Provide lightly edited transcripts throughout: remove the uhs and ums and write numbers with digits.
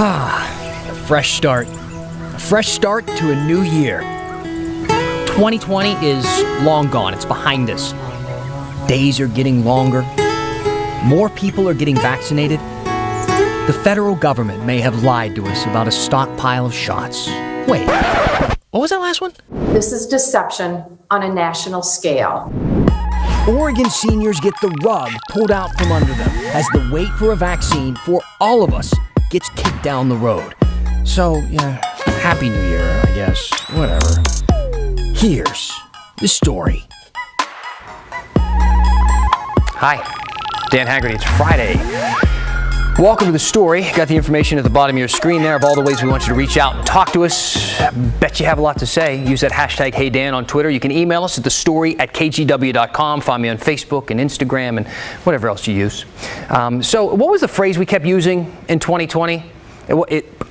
A fresh start. A fresh start to a new year. 2020 is long gone. It's behind us. Days are getting longer. More people are getting vaccinated. The federal government may have lied to us about a stockpile of shots. Wait, what was that last one? This is deception on a national scale. Oregon seniors get the rug pulled out from under them as the wait for a vaccine for all of us gets kicked down the road. So, yeah, Happy New Year, I guess. Whatever. Here's the story. Hi, Dan Haggerty. It's Friday. Welcome to the story. Got the information at the bottom of your screen there of all the ways we want you to reach out and talk to us. Bet you have a lot to say. Use that hashtag HeyDan on Twitter. You can email us at thestory@kgw.com. Find me on Facebook and Instagram and whatever else you use. So what was the phrase we kept using in 2020?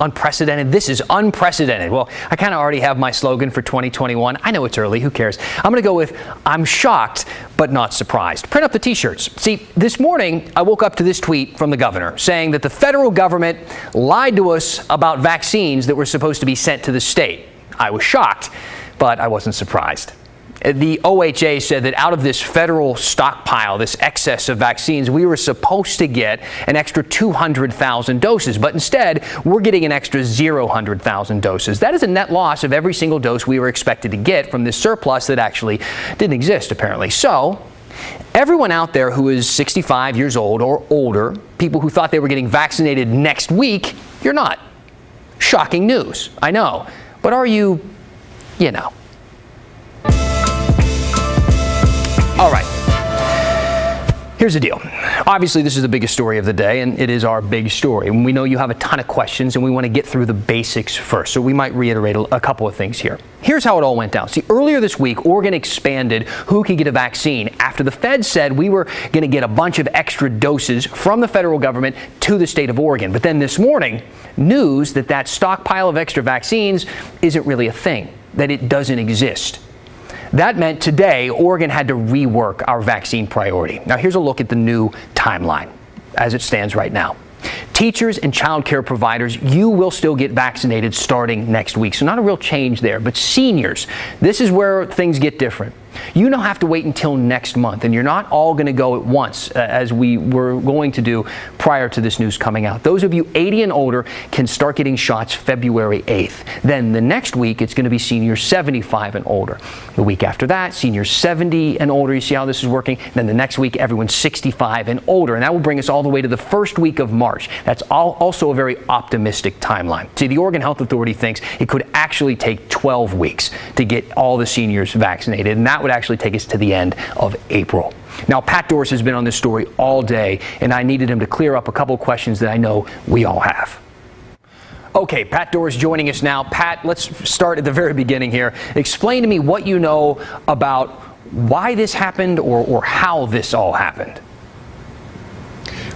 Unprecedented. This is unprecedented. Well, I kind of already have my slogan for 2021. I know it's early. Who cares? I'm going to go with I'm shocked, but not surprised. Print up the T-shirts. See, this morning, I woke up to this tweet from the governor saying that the federal government lied to us about vaccines that were supposed to be sent to the state. I was shocked, but I wasn't surprised. The OHA said that out of this federal stockpile, this excess of vaccines, we were supposed to get an extra 200,000 doses, but instead we're getting an extra 0,000 doses. That is a net loss of every single dose we were expected to get from this surplus that actually didn't exist, apparently. So everyone out there who is 65 years old or older, people who thought they were getting vaccinated next week, you're not. Shocking news, I know. But are you, you know? All right, here's the deal. Obviously, this is the biggest story of the day, and it is our big story. And we know you have a ton of questions, and we want to get through the basics first. So we might reiterate a couple of things here. Here's how it all went down. See, earlier this week, Oregon expanded who could get a vaccine after the feds said we were going to get a bunch of extra doses from the federal government to the state of Oregon. But then this morning, news that that stockpile of extra vaccines isn't really a thing, that it doesn't exist. That meant today, Oregon had to rework our vaccine priority. Now, here's a look at the new timeline as it stands right now. Teachers and child care providers, you will still get vaccinated starting next week. So not a real change there. But seniors, this is where things get different. You now have to wait until next month, and you're not all going to go at once as we were going to do prior to this news coming out. Those of you 80 and older can start getting shots February 8th. Then the next week, it's going to be seniors 75 and older. The week after that, seniors 70 and older. You see how this is working? Then the next week, everyone's 65 and older, and that will bring us all the way to the first week of March. That's also a very optimistic timeline. See, the Oregon Health Authority thinks it could actually take 12 weeks to get all the seniors vaccinated, and that would actually take us to the end of April. Now, Pat Doris has been on this story all day, and I needed him to clear up a couple of questions that I know we all have. Okay, Pat Doris joining us now. Pat, let's start at the very beginning here. Explain to me what you know about why this happened or how this all happened.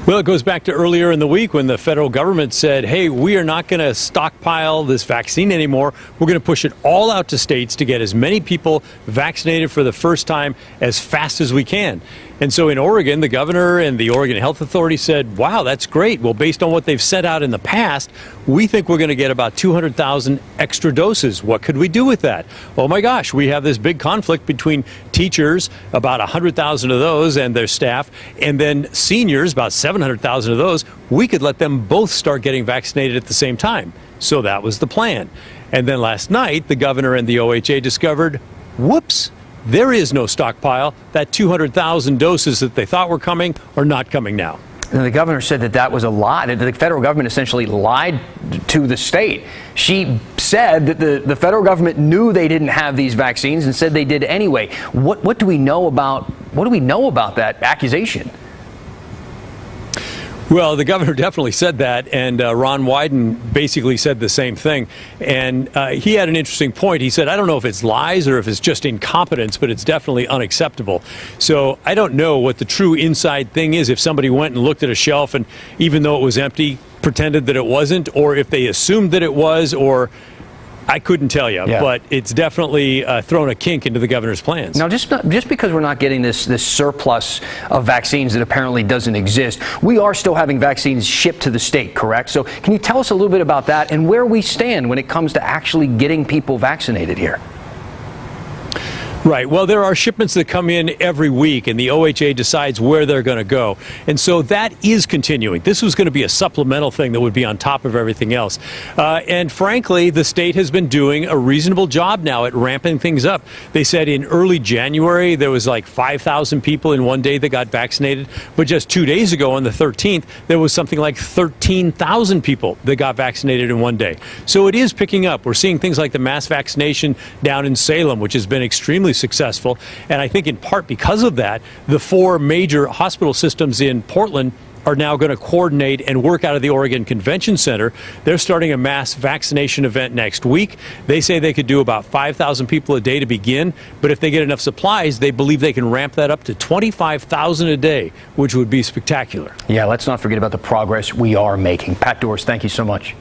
Well, it goes back to earlier in the week when the federal government said, hey, we are not going to stockpile this vaccine anymore. We're going to push it all out to states to get as many people vaccinated for the first time as fast as we can. And so in Oregon, the governor and the Oregon Health Authority said, wow, that's great. Well, based on what they've set out in the past, we think we're going to get about 200,000 extra doses. What could we do with that? Oh, my gosh, we have this big conflict between teachers, about 100,000 of those and their staff, and then seniors, about 700,000 of those. We could let them both start getting vaccinated at the same time. So that was the plan. And then last night, the governor and the OHA discovered, whoops, there is no stockpile. That 200,000 doses that they thought were coming are not coming now. And the governor said that that was a lie, that the federal government essentially lied to the state. She said that the federal government knew they didn't have these vaccines and said they did anyway. What do we know about that accusation? Well, the governor definitely said that, and Ron Wyden basically said the same thing. And he had an interesting point. He said, I don't know if it's lies or if it's just incompetence, but it's definitely unacceptable. So I don't know what the true inside thing is, if somebody went and looked at a shelf and even though it was empty, pretended that it wasn't, or if they assumed that it was, or I couldn't tell you, but it's definitely thrown a kink into the governor's plans. Now, just because we're not getting this surplus of vaccines that apparently doesn't exist, we are still having vaccines shipped to the state, correct? So can you tell us a little bit about that and where we stand when it comes to actually getting people vaccinated here? Right. Well, there are shipments that come in every week, and the OHA decides where they're going to go. And so that is continuing. This was going to be a supplemental thing that would be on top of everything else. And frankly, the state has been doing a reasonable job now at ramping things up. They said in early January, there was like 5,000 people in one day that got vaccinated. But just 2 days ago, on the 13th, there was something like 13,000 people that got vaccinated in one day. So it is picking up. We're seeing things like the mass vaccination down in Salem, which has been extremely successful. And I think in part because of that, the 4 major hospital systems in Portland are now going to coordinate and work out of the Oregon Convention Center. They're starting a mass vaccination event next week. They say they could do about 5,000 people a day to begin, but if they get enough supplies, they believe they can ramp that up to 25,000 a day, which would be spectacular. Yeah, let's not forget about the progress we are making. Pat Doris, thank you so much.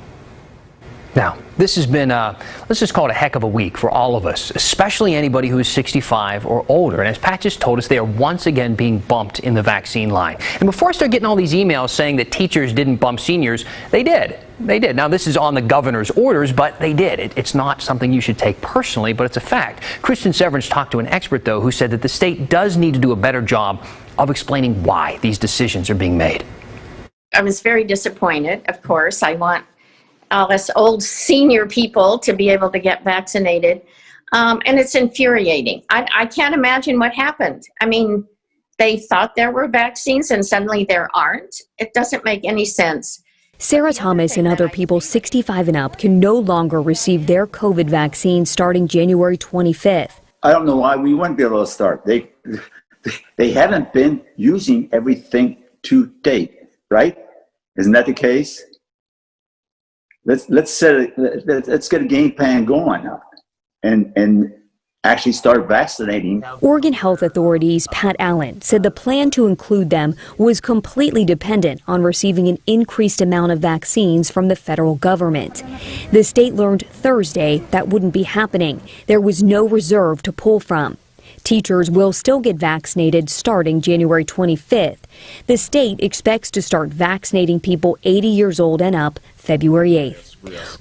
Now, this has been, let's just call it a heck of a week for all of us, especially anybody who is 65 or older. And as Pat just told us, they are once again being bumped in the vaccine line. And before I start getting all these emails saying that teachers didn't bump seniors, they did. They did. Now, this is on the governor's orders, but they did. It's not something you should take personally, but it's a fact. Kristen Severance talked to an expert, though, who said that the state does need to do a better job of explaining why these decisions are being made. I was very disappointed, of course. I want all us old senior people to be able to get vaccinated. And it's infuriating. I can't imagine what happened. I mean, they thought there were vaccines and suddenly there aren't. It doesn't make any sense. Sarah Thomas and other people 65 and up can no longer receive their COVID vaccine starting January 25th. I don't know why we wouldn't be able to start. They haven't been using everything to date, right? Isn't that the case? Let's get a game plan going now and actually start vaccinating. Oregon health authorities, Pat Allen, said the plan to include them was completely dependent on receiving an increased amount of vaccines from the federal government. The state learned Thursday that wouldn't be happening. There was no reserve to pull from. Teachers will still get vaccinated starting January 25th. The state expects to start vaccinating people 80 years old and up February 8th.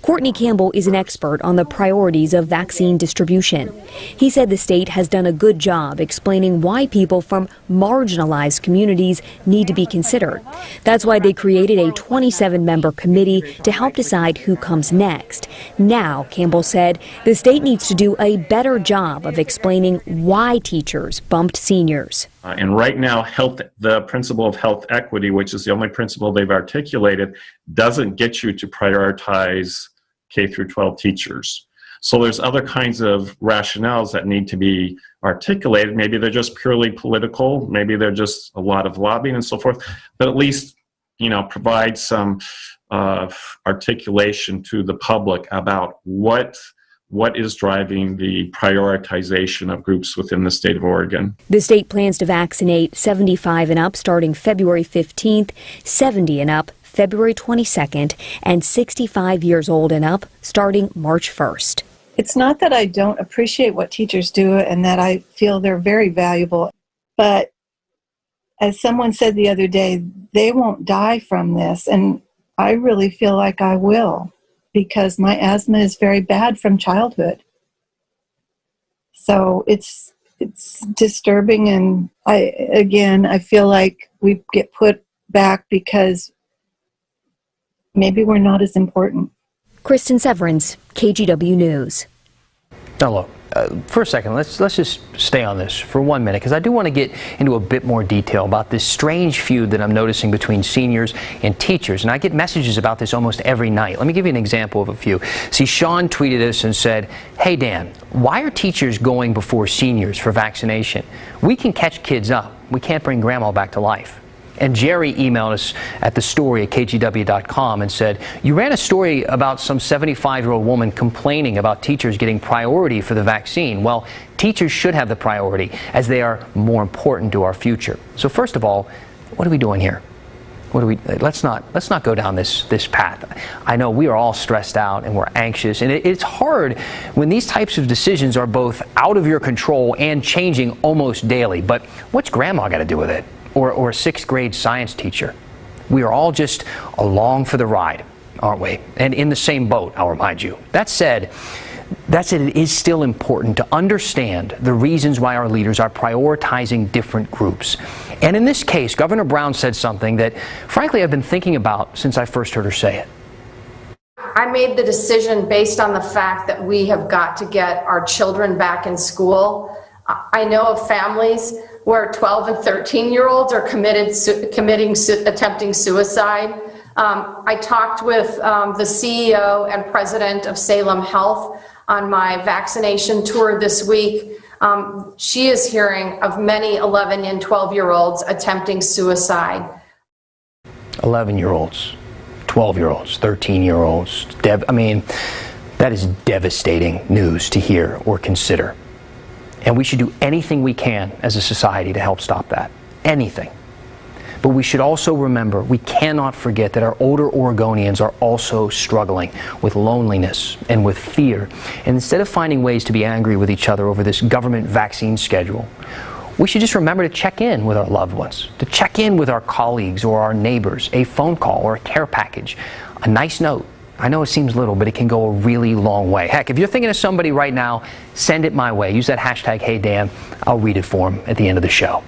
Courtney Campbell is an expert on the priorities of vaccine distribution. He said the state has done a good job explaining why people from marginalized communities need to be considered. That's why they created a 27-member committee to help decide who comes next. Now, Campbell said, the state needs to do a better job of explaining why teachers bumped seniors. And right now, the principle of health equity, which is the only principle they've articulated, doesn't get you to prioritize K through 12 teachers. So there's other kinds of rationales that need to be articulated. Maybe they're just purely political. Maybe they're just a lot of lobbying and so forth. But at least, provide some articulation to the public about what is driving the prioritization of groups within the state of Oregon. The state plans to vaccinate 75 and up starting February 15th, 70 and up February 22nd, and 65 years old and up starting March 1st. It's not that I don't appreciate what teachers do and that I feel they're very valuable, but as someone said the other day, they won't die from this, and I really feel like I will, because my asthma is very bad from childhood. So it's disturbing, and I feel like we get put back because maybe we're not as important. Kristen Severance, KGW News. Now look, for a second, let's just stay on this for 1 minute, because I do want to get into a bit more detail about this strange feud that I'm noticing between seniors and teachers. And I get messages about this almost every night. Let me give you an example of a few. See, Sean tweeted us and said, "Hey Dan, why are teachers going before seniors for vaccination? We can catch kids up. We can't bring grandma back to life." And Jerry emailed us at thestory@kgw.com and said, "You ran a story about some 75-year-old woman complaining about teachers getting priority for the vaccine. Well, teachers should have the priority as they are more important to our future." So first of all, what are we doing here? Let's not go down this path. I know we are all stressed out and we're anxious, and it's hard when these types of decisions are both out of your control and changing almost daily. But what's grandma got to do with it, or a sixth grade science teacher? We are all just along for the ride, aren't we? And in the same boat, I'll remind you. That said, it is still important to understand the reasons why our leaders are prioritizing different groups. And in this case, Governor Brown said something that, frankly, I've been thinking about since I first heard her say it. I made the decision based on the fact that we have got to get our children back in school. I know of families where 12 and 13-year-olds are attempting suicide. I talked with the CEO and president of Salem Health on my vaccination tour this week. She is hearing of many 11 and 12-year-olds attempting suicide. 11-year-olds, 12-year-olds, 13-year-olds. I mean, that is devastating news to hear or consider. And we should do anything we can as a society to help stop that. Anything. But we should also remember, we cannot forget that our older Oregonians are also struggling with loneliness and with fear. And instead of finding ways to be angry with each other over this government vaccine schedule, we should just remember to check in with our loved ones, to check in with our colleagues or our neighbors, a phone call or a care package, a nice note. I know it seems little, but it can go a really long way. Heck, if you're thinking of somebody right now, send it my way. Use that hashtag #HeyDan. I'll read it for them at the end of the show.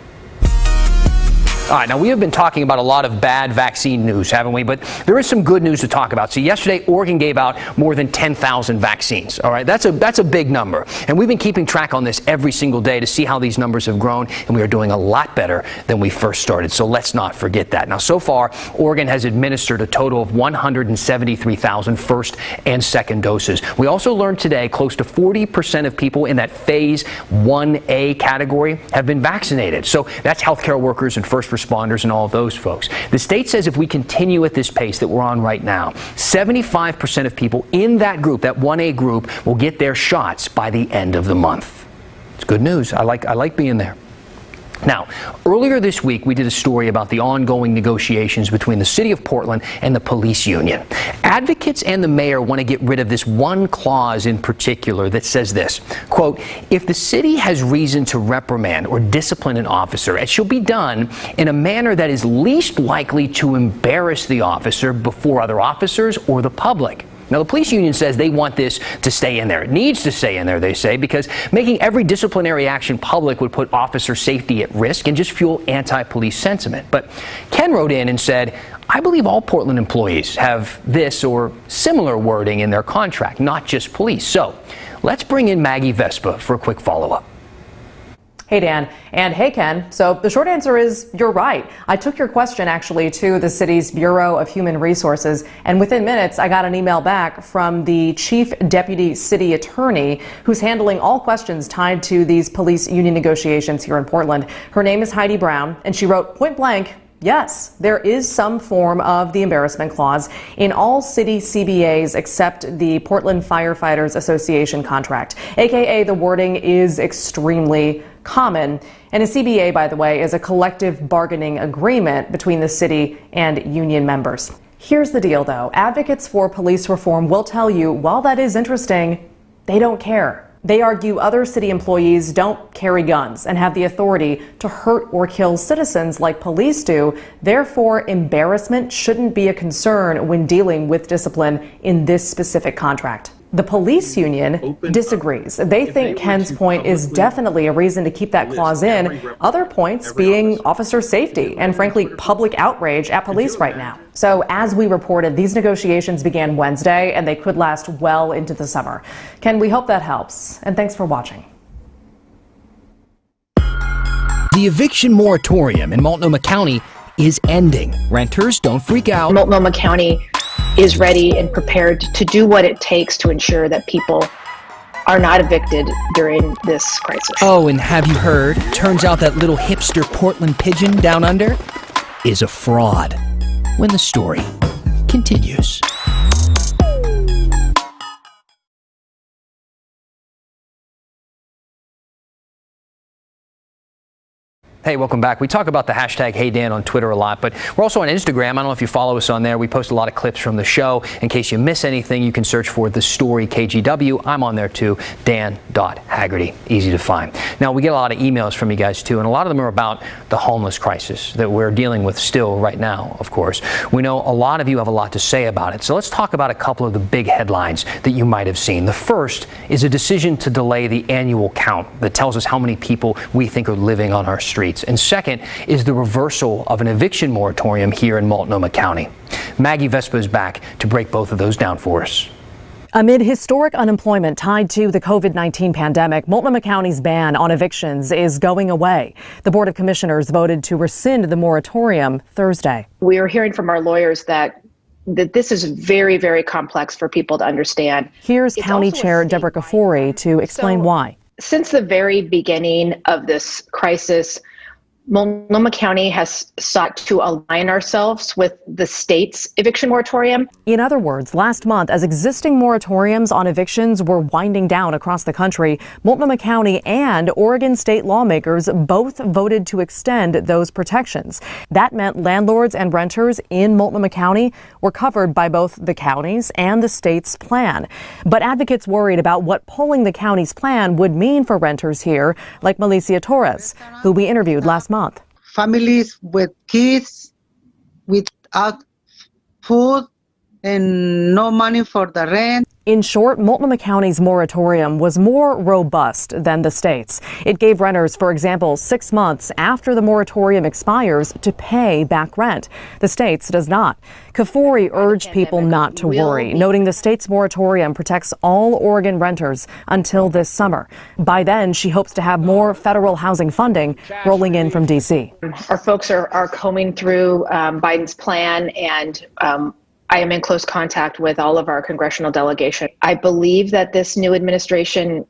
All right, now we have been talking about a lot of bad vaccine news, haven't we? But there is some good news to talk about. So yesterday, Oregon gave out more than 10,000 vaccines. All right, that's a big number. And we've been keeping track on this every single day to see how these numbers have grown. And we are doing a lot better than we first started. So let's not forget that. Now, so far, Oregon has administered a total of 173,000 first and second doses. We also learned today close to 40% of people in that phase 1A category have been vaccinated. So that's healthcare workers and first responders and all of those folks. The state says if we continue at this pace that we're on right now, 75% of people in that group, that 1A group, will get their shots by the end of the month. It's good news. I like being there. Now, earlier this week, we did a story about the ongoing negotiations between the city of Portland and the police union. Advocates and the mayor want to get rid of this one clause in particular that says this, quote, if the city has reason to reprimand or discipline an officer, it shall be done in a manner that is least likely to embarrass the officer before other officers or the public. Now, the police union says they want this to stay in there. It needs to stay in there, they say, because making every disciplinary action public would put officer safety at risk and just fuel anti-police sentiment. But Ken wrote in and said, I believe all Portland employees have this or similar wording in their contract, not just police. So let's bring in Maggie Vespa for a quick follow-up. Hey, Dan. And hey, Ken. So the short answer is you're right. I took your question actually to the city's Bureau of Human Resources, and within minutes I got an email back from the chief deputy city attorney who's handling all questions tied to these police union negotiations here in Portland. Her name is Heidi Brown, and she wrote point blank, yes, there is some form of the embarrassment clause in all city CBAs except the Portland Firefighters Association contract, aka the wording is extremely common. And a CBA, by the way, is a collective bargaining agreement between the city and union members. Here's the deal, though. Advocates for police reform will tell you, while that is interesting, they don't care. They argue other city employees don't carry guns and have the authority to hurt or kill citizens like police do. Therefore, embarrassment shouldn't be a concern when dealing with discipline in this specific contract. The police union disagrees. They think Ken's point is definitely a reason to keep that clause in. Other points being officer safety and, frankly, public outrage at police right now. So as we reported, these negotiations began Wednesday and they could last well into the summer. Ken, we hope that helps. And thanks for watching. The eviction moratorium in Multnomah County is ending. Renters, don't freak out. Multnomah County is ready and prepared to do what it takes to ensure that people are not evicted during this crisis. Oh, and have you heard? Turns out that little hipster Portland Pigeon down under is a fraud. When the story continues. Hey, welcome back. We talk about the hashtag HeyDan on Twitter a lot, but we're also on Instagram. I don't know if you follow us on there. We post a lot of clips from the show. In case you miss anything, you can search for The Story KGW. I'm on there too, Dan.Haggerty. Easy to find. Now, we get a lot of emails from you guys too, and a lot of them are about the homeless crisis that we're dealing with still right now, of course. We know a lot of you have a lot to say about it, so let's talk about a couple of the big headlines that you might have seen. The first is a decision to delay the annual count that tells us how many people we think are living on our streets. And second is the reversal of an eviction moratorium here in Multnomah County. Maggie Vespa is back to break both of those down for us. Amid historic unemployment tied to the COVID-19 pandemic, Multnomah County's ban on evictions is going away. The Board of Commissioners voted to rescind the moratorium Thursday. We are hearing from our lawyers that this is very, very complex for people to understand. Here's County Chair Deborah Kafoury to explain why. Since the very beginning of this crisis, Multnomah County has sought to align ourselves with the state's eviction moratorium. In other words, last month, as existing moratoriums on evictions were winding down across the country, Multnomah County and Oregon state lawmakers both voted to extend those protections. That meant landlords and renters in Multnomah County were covered by both the county's and the state's plan. But advocates worried about what pulling the county's plan would mean for renters here, like Malicia Torres, who we interviewed last month. Families with kids without food and no money for the rent. In short, Multnomah County's moratorium was more robust than the state's. It gave renters, for example, 6 months after the moratorium expires to pay back rent. The state's does not. Kafoury urged people not to worry, noting the state's moratorium protects all Oregon renters until this summer. By then, she hopes to have more federal housing funding rolling in from D.C. Our folks are combing through Biden's plan, and I am in close contact with all of our congressional delegation. I believe that this new administration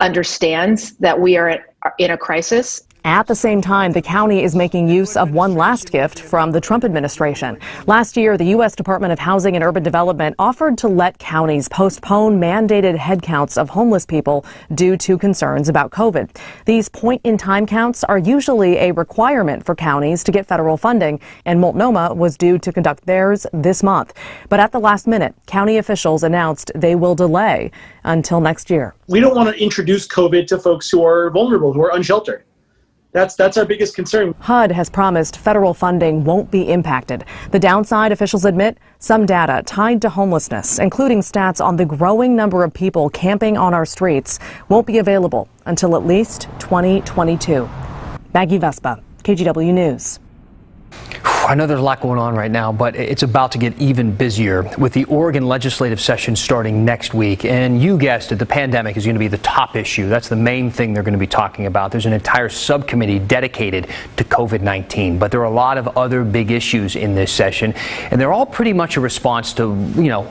understands that we are in a crisis. At the same time, the county is making use of one last gift from the Trump administration. Last year, the U.S. Department of Housing and Urban Development offered to let counties postpone mandated head counts of homeless people due to concerns about COVID. These point-in-time counts are usually a requirement for counties to get federal funding, and Multnomah was due to conduct theirs this month. But at the last minute, county officials announced they will delay until next year. We don't want to introduce COVID to folks who are vulnerable, who are unsheltered. That's our biggest concern. HUD has promised federal funding won't be impacted. The downside, officials admit, some data tied to homelessness, including stats on the growing number of people camping on our streets, won't be available until at least 2022. Maggie Vespa, KGW News. I know there's a lot going on right now, but it's about to get even busier with the Oregon legislative session starting next week. And you guessed it, the pandemic is going to be the top issue. That's the main thing they're going to be talking about. There's an entire subcommittee dedicated to COVID-19, but there are a lot of other big issues in this session, and they're all pretty much a response to,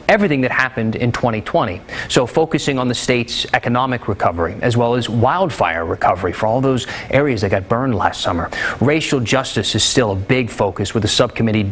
everything that happened in 2020. So focusing on the state's economic recovery as well as wildfire recovery for all those areas that got burned last summer. Racial justice is still a big focus with the subcommittee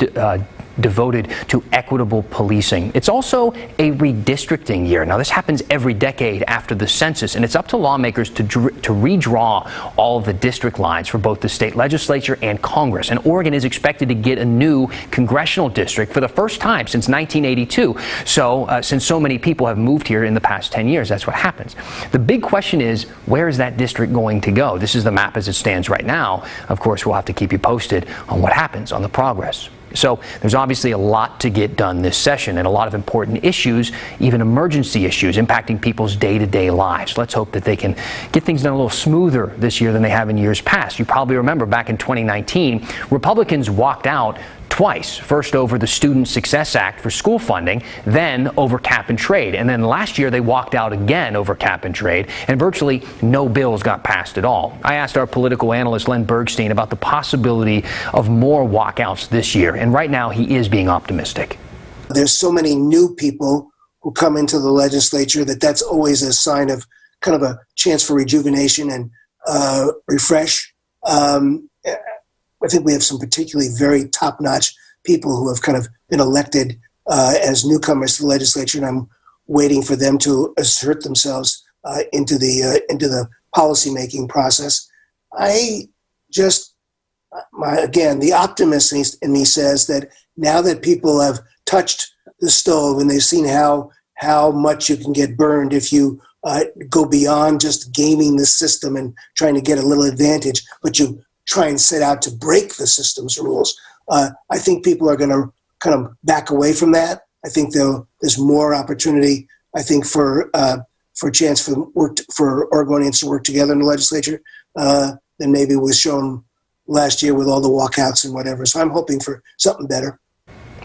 devoted to equitable policing. It's also a redistricting year. Now, this happens every decade after the census, and it's up to lawmakers to redraw all of the district lines for both the state legislature and Congress. And Oregon is expected to get a new congressional district for the first time since 1982. So, since so many people have moved here in the past 10 years, that's what happens. The big question is, where is that district going to go? This is the map as it stands right now. Of course, we'll have to keep you posted on what happens, on the progress. So there's obviously a lot to get done this session and a lot of important issues, even emergency issues impacting people's day-to-day lives. Let's hope that they can get things done a little smoother this year than they have in years past. You probably remember back in 2019, Republicans walked out twice, first over the Student Success Act for school funding, then over cap and trade. And then last year they walked out again over cap and trade, and virtually no bills got passed at all. I asked our political analyst Len Bergstein about the possibility of more walkouts this year, and right now he is being optimistic. There's so many new people who come into the legislature that's always a sign of kind of a chance for rejuvenation and refresh. I think we have some particularly very top-notch people who have kind of been elected as newcomers to the legislature, and I'm waiting for them to assert themselves into the policy-making process. I just again, the optimist in me says that now that people have touched the stove and they've seen how much you can get burned if you go beyond just gaming the system and trying to get a little advantage, but you try and set out to break the system's rules. I think people are going to kind of back away from that. I think there's more opportunity, I think, for a chance for Oregonians to work together in the legislature than maybe was shown last year with all the walkouts and whatever. So I'm hoping for something better.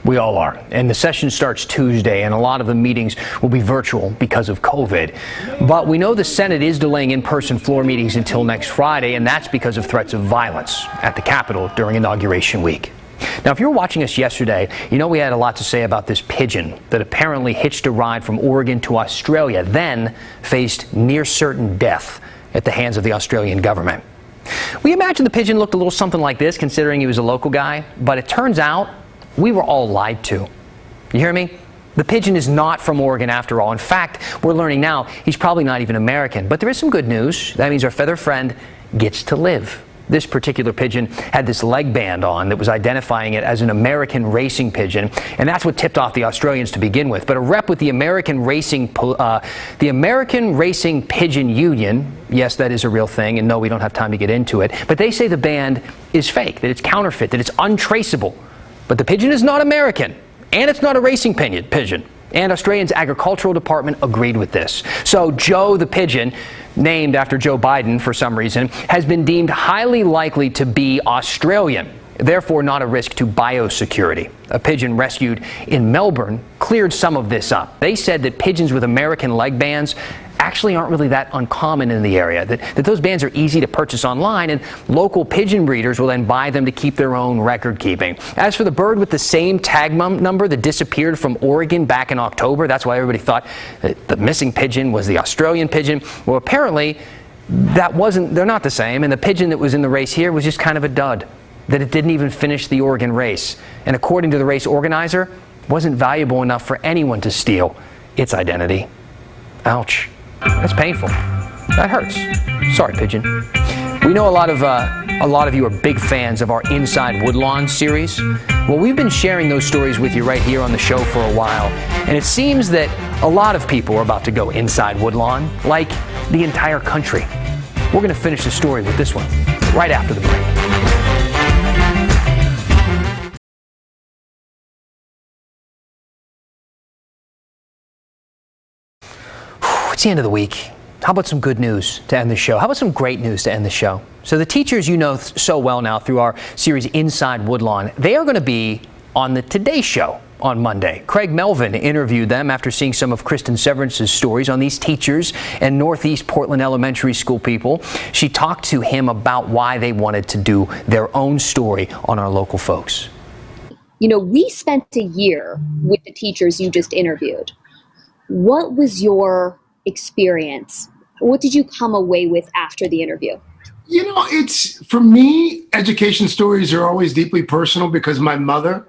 We all are. And the session starts Tuesday, and a lot of the meetings will be virtual because of COVID. But we know the Senate is delaying in-person floor meetings until next Friday, and that's because of threats of violence at the Capitol during Inauguration Week. Now, if you were watching us yesterday, you know we had a lot to say about this pigeon that apparently hitched a ride from Oregon to Australia, then faced near certain death at the hands of the Australian government. We imagine the pigeon looked a little something like this, considering he was a local guy, but it turns out we were all lied to. You hear me? The pigeon is not from Oregon after all. In fact, we're learning now he's probably not even American. But there is some good news. That means our feather friend gets to live. This particular pigeon had this leg band on that was identifying it as an American racing pigeon, and that's what tipped off the Australians to begin with. But a rep with the American Racing Pigeon Union, yes, that is a real thing, and no, we don't have time to get into it, but they say the band is fake, that it's counterfeit, that it's untraceable. But the pigeon is not American, and it's not a racing pigeon. And Australia's agricultural department agreed with this. So Joe the pigeon, named after Joe Biden for some reason, has been deemed highly likely to be Australian, therefore not a risk to biosecurity. A pigeon rescued in Melbourne cleared some of this up. They said that pigeons with American leg bands actually aren't really that uncommon in the area, that those bands are easy to purchase online, and local pigeon breeders will then buy them to keep their own record keeping. As for the bird with the same tag number that disappeared from Oregon back in October, that's why everybody thought that the missing pigeon was the Australian pigeon. Well, apparently they're not the same, and the pigeon that was in the race here was just kind of a dud, that it didn't even finish the Oregon race. And according to the race organizer, wasn't valuable enough for anyone to steal its identity. Ouch. That's painful. That hurts. Sorry, pigeon. We know a lot of you are big fans of our Inside Woodlawn series. Well, we've been sharing those stories with you right here on the show for a while, and it seems that a lot of people are about to go inside Woodlawn, like the entire country. We're going to finish the story with this one right after the break. It's the end of the week. How about some good news to end the show? How about some great news to end the show? So the teachers you know so well now through our series Inside Woodlawn, they are going to be on the Today Show on Monday. Craig Melvin interviewed them after seeing some of Kristen Severance's stories on these teachers and Northeast Portland elementary school people. She talked to him about why they wanted to do their own story on our local folks. You know, we spent a year with the teachers you just interviewed. What was your experience? What did you come away with after the interview? You know, for me, education stories are always deeply personal because my mother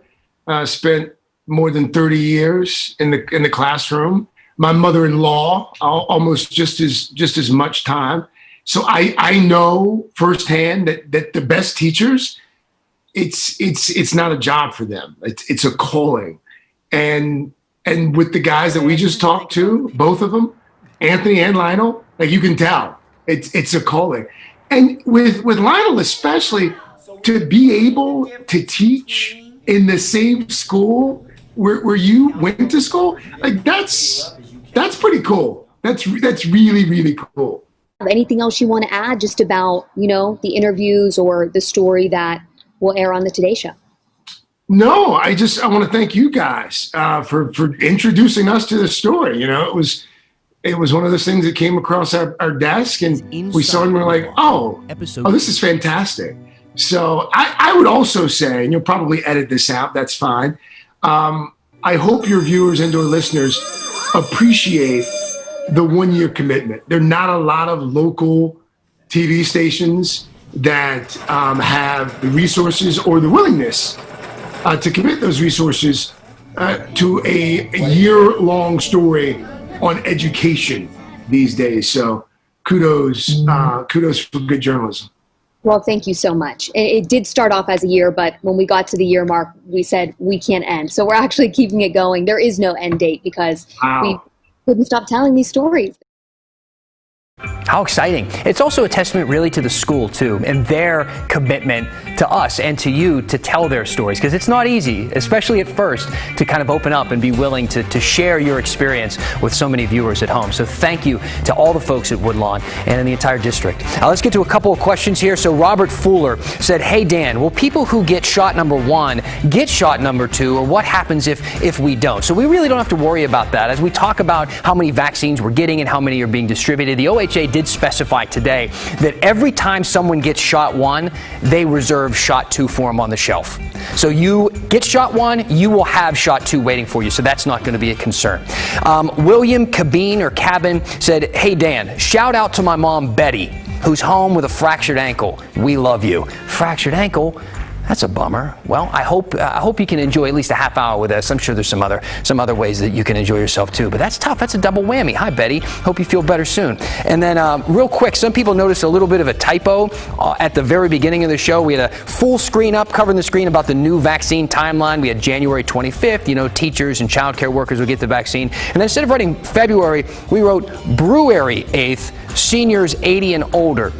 spent more than 30 years in the classroom. My mother-in-law almost just as much time. So I know firsthand that the best teachers, it's not a job for them. It's a calling. And with the guys that we just talked to, both of them, Anthony and Lionel, like you can tell, it's a calling. And with Lionel especially, to be able to teach in the same school where you went to school, like that's pretty cool. That's really, really cool. Anything else you want to add just about, you know, the interviews or the story that will air on the Today Show? No, I want to thank you guys for introducing us to the story. You know, it was one of those things that came across our desk, and we saw it and we're like, oh, this is fantastic. So I would also say, and you'll probably edit this out, that's fine. I hope your viewers and or listeners appreciate the 1 year commitment. There are not a lot of local TV stations that have the resources or the willingness to commit those resources to a year-long story on education these days. So kudos for good journalism. Well, thank you so much. It did start off as a year, but when we got to the year mark, we said we can't end. So we're actually keeping it going. There is no end date because we couldn't stop telling these stories. How exciting. It's also a testament really to the school too and their commitment to us and to you to tell their stories, because it's not easy, especially at first, to kind of open up and be willing to share your experience with so many viewers at home. So thank you to all the folks at Woodlawn and in the entire district. Let's get to a couple of questions here. So Robert Fuller said, hey Dan, will people who get shot number 1 get shot number 2, or what happens if we don't? So we really don't have to worry about that. As we talk about how many vaccines we're getting and how many are being distributed, the OHA did specify today that every time someone gets shot 1, they reserve shot 2 for them on the shelf. So you get shot 1, you will have shot 2 waiting for you. So that's not going to be a concern. William Cabin said, hey Dan, shout out to my mom Betty, who's home with a fractured ankle. We love you. Fractured ankle? That's a bummer. Well, I hope you can enjoy at least a half hour with us. I'm sure there's some other ways that you can enjoy yourself too. But that's tough. That's a double whammy. Hi, Betty. Hope you feel better soon. And then real quick, some people noticed a little bit of a typo at the very beginning of the show. We had a full screen up covering the screen about the new vaccine timeline. We had January 25th. You know, teachers and childcare workers will get the vaccine. And then instead of writing February, we wrote Brewery 8th, seniors 80 and older.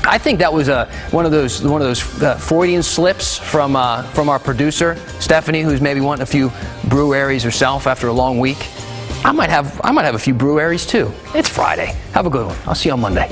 I think that was one of those Freudian slips from our producer Stephanie, who's maybe wanting a few breweries herself after a long week. I might have a few breweries too. It's Friday. Have a good one. I'll see you on Monday.